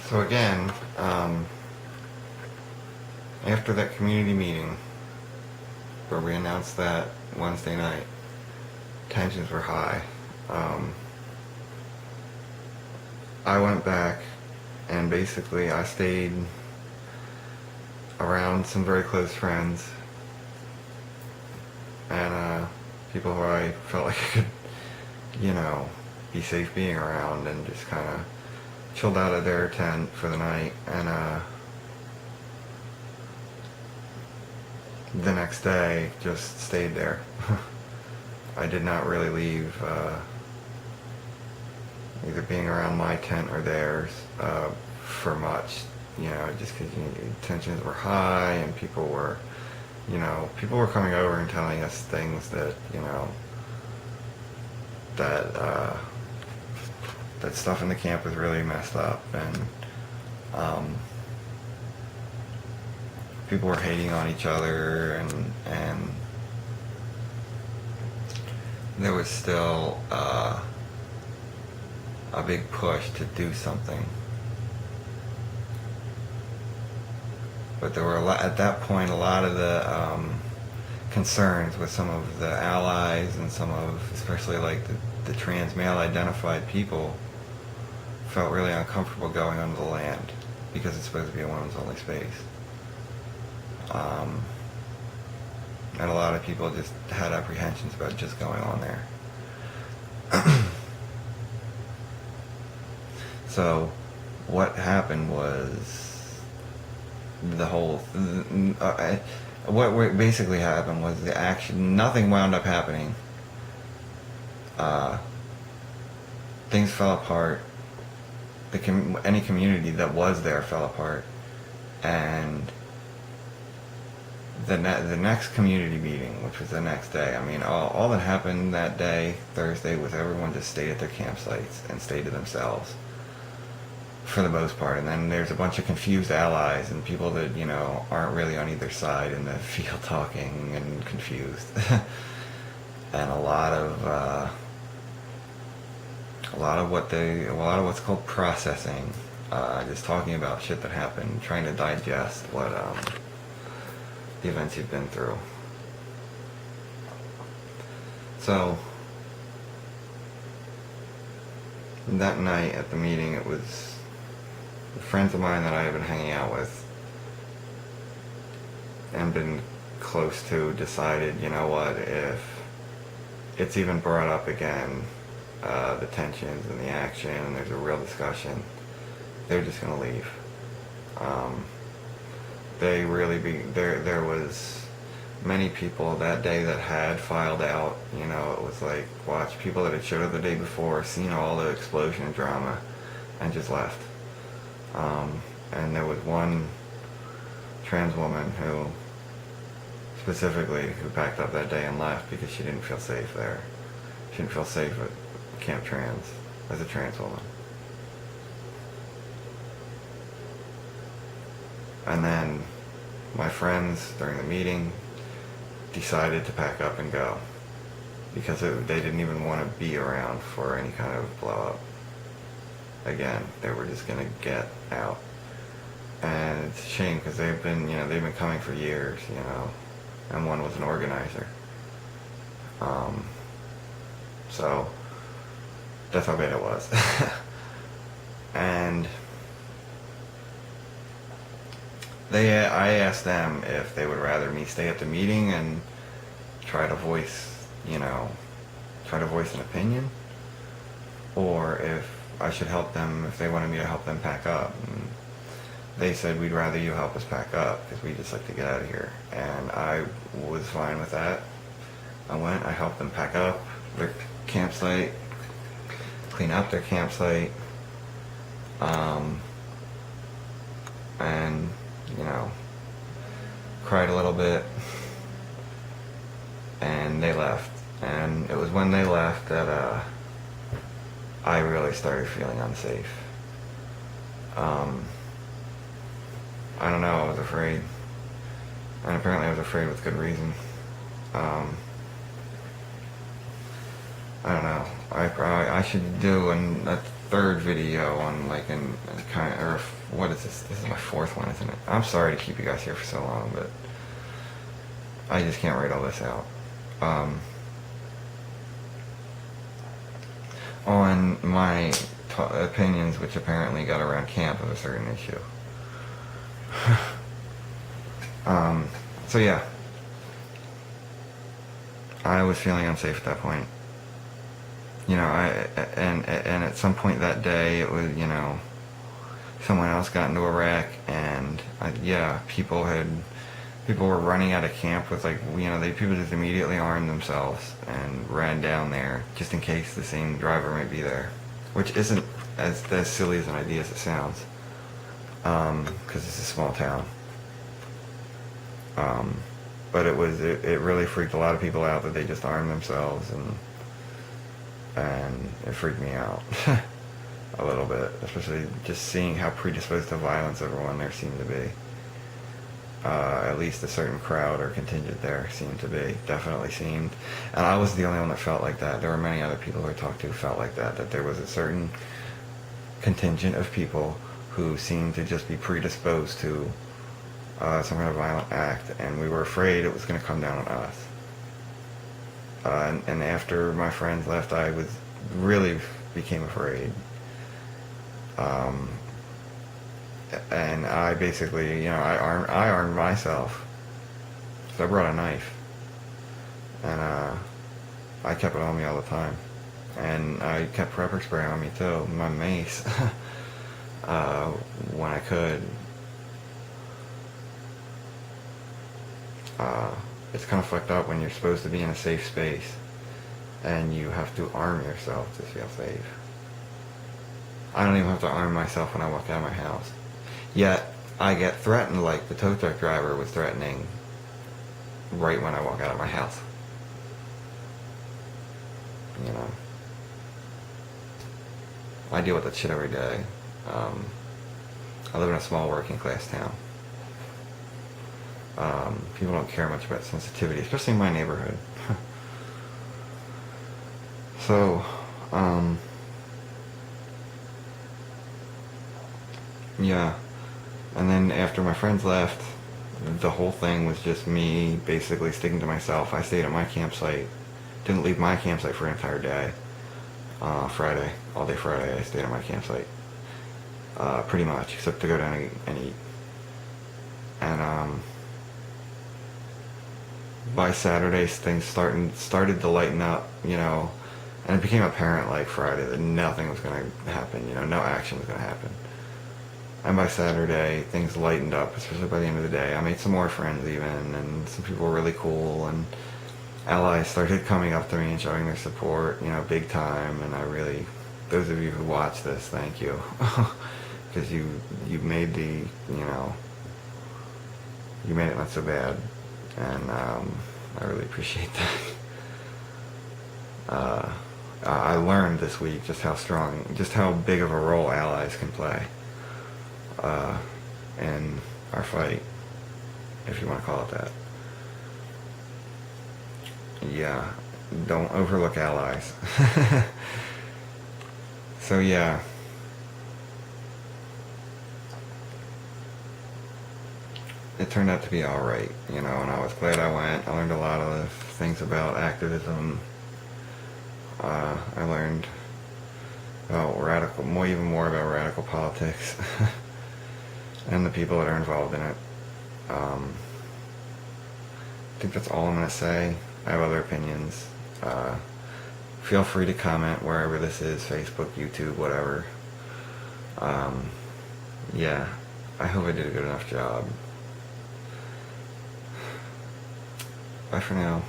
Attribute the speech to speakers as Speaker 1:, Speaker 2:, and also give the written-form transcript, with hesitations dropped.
Speaker 1: So again, after that community meeting where we announced that Wednesday night, tensions were high. I went back and basically I stayed around some very close friends and people who I felt like I could, be safe being around, and just kind of chilled out at their tent for the night. And the next day just stayed there. I did not really leave, either being around my tent or theirs, for much, just because tensions were high and people were coming over and telling us things that, that stuff in the camp was really messed up, and people were hating on each other, and there was still a big push to do something. But there were at that point a lot of the concerns with some of the allies and some of, especially like the trans male identified people, felt really uncomfortable going onto the land because it's supposed to be a women's only space. And a lot of people just had apprehensions about just going on there. So what happened was what basically happened was the action, nothing wound up happening. Things fell apart. Any community that was there fell apart. And the next community meeting, which was the next day, all that happened that day, Thursday, was everyone just stayed at their campsites and stayed to themselves for the most part. And then there's a bunch of confused allies and people that, aren't really on either side in the field talking and confused. And a lot of what's called processing, just talking about shit that happened, trying to digest what the events you've been through. So that night at the meeting, it was friends of mine that I have been hanging out with and been close to decided, you know what, if it's even brought up again, the tensions and the action, and there's a real discussion, they're just going to leave. There was many people that day that had filed out. It was like, watch, people that had showed up the day before, seen all the explosion and drama, and just left. And there was one trans woman who packed up that day and left because she didn't feel safe there. She didn't feel safe at Camp Trans as a trans woman. And then my friends during the meeting decided to pack up and go because they didn't even want to be around for any kind of blow up. Again, they were just going to get out. And it's a shame because they've been coming for years, and one was an organizer. So that's how bad it was. And I asked them if they would rather me stay at the meeting and try to voice an opinion, or if I should help them, if they wanted me to help them pack up. And they said, we'd rather you help us pack up because we just like to get out of here. And I was fine with that. I helped them pack up their campsite, clean up their campsite, and cried a little bit, and they left. And it was when they left that I really started feeling unsafe. I don't know, I was afraid, and apparently I was afraid with good reason. I don't know, I should do third video on like an kind of, or what is this? This is my fourth one, isn't it? I'm sorry to keep you guys here for so long, but I just can't write all this out. On my opinions, which apparently got around camp of a certain issue. So yeah, I was feeling unsafe at that point. You know, and at some point that day, it was, you know, someone else got into a wreck, and yeah, people were running out of camp with, like, you know, people just immediately armed themselves and ran down there just in case the same driver might be there, which isn't as silly as an idea as it sounds, because it's a small town. But it really freaked a lot of people out that they just armed themselves, and it freaked me out a little bit, especially just seeing how predisposed to violence everyone there seemed to be. At least a certain crowd or contingent there seemed to be, definitely seemed. And I was the only one that felt like that. There were many other people who I talked to who felt like that there was a certain contingent of people who seemed to just be predisposed to some kind of violent act, and we were afraid it was going to come down on us. And after my friends left, I really became afraid. And I basically, you know, I armed myself. So I brought a knife, and I kept it on me all the time, and I kept pepper spray on me too, my mace, when I could. It's kind of fucked up when you're supposed to be in a safe space and you have to arm yourself to feel safe. I don't even have to arm myself when I walk out of my house. Yet, I get threatened like the tow truck driver was threatening right when I walk out of my house. You know? I deal with that shit every day. I live in a small working class town. People don't care much about sensitivity, especially in my neighborhood. So, yeah. And then after my friends left, the whole thing was just me basically sticking to myself. I stayed at my campsite. Didn't leave my campsite for an entire day. Friday. All day Friday I stayed at my campsite. Pretty much, except to go down and eat. And, by Saturday, things started to lighten up, you know, and it became apparent like Friday that nothing was going to happen, you know, no action was going to happen. And by Saturday, things lightened up, especially by the end of the day. I made some more friends even, and some people were really cool, and allies started coming up to me and showing their support, you know, big time. And I really, those of you who watch this, thank you, because you made you made it not so bad. And I really appreciate that. I learned this week just how big of a role allies can play in our fight, if you want to call it that. Yeah, don't overlook allies. So yeah. It turned out to be alright, you know, and I was glad I went. I learned a lot of things about activism. I learned about even more about radical politics and the people that are involved in it. I think that's all I'm going to say. I have other opinions. Feel free to comment wherever this is, Facebook, YouTube, whatever. Yeah, I hope I did a good enough job. Bye for now.